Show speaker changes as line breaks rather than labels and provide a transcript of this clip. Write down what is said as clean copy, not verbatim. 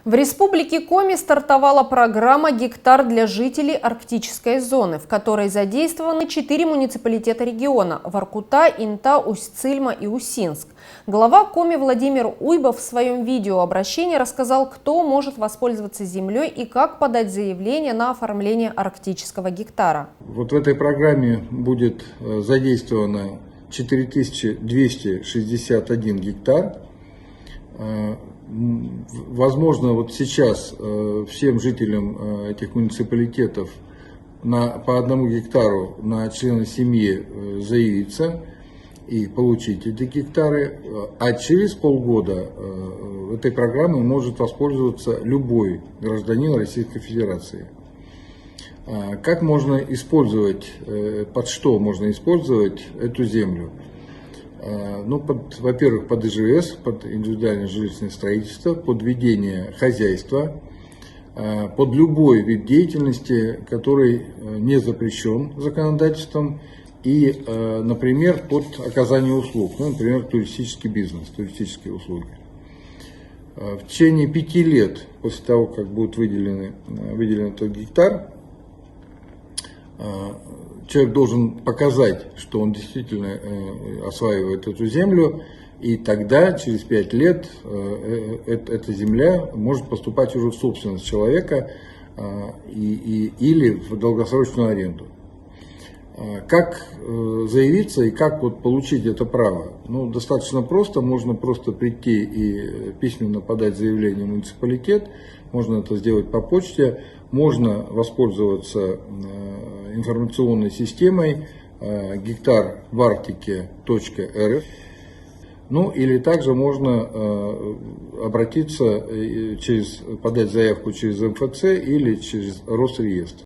В Республике Коми стартовала программа «Гектар для жителей арктической зоны», в которой задействованы 4 муниципалитета региона – Воркута, Инта, Усть-Цильма и Усинск. Глава Коми Владимир Уйбов в своем видеообращении рассказал, кто может воспользоваться землей и как подать заявление на оформление арктического гектара.
Вот в этой программе будет задействовано 4261 гектар. Возможно, вот сейчас всем жителям этих муниципалитетов по 1 гектару на члена семьи заявиться и получить эти гектары, а через полгода этой программой может воспользоваться любой гражданин Российской Федерации. Как можно использовать, под что можно использовать эту землю? Ну, во-первых, под ИЖС, под индивидуальное жилищное строительство, под ведение хозяйства, под любой вид деятельности, который не запрещен законодательством, и, например, под оказание услуг, ну, например, туристический бизнес, туристические услуги. В течение 5 лет после того, как будет выделен этот гектар, человек должен показать, что он действительно осваивает эту землю, и тогда, через 5 лет, эта земля может поступать уже в собственность человека или в долгосрочную аренду. Как заявиться и как вот получить это право? Ну, достаточно просто, можно просто прийти и письменно подать заявление в муниципалитет, можно это сделать по почте, можно воспользоваться информационной системой гектар в Арктике.рф. Ну или также можно обратиться, подать заявку через МФЦ или через Росреестр.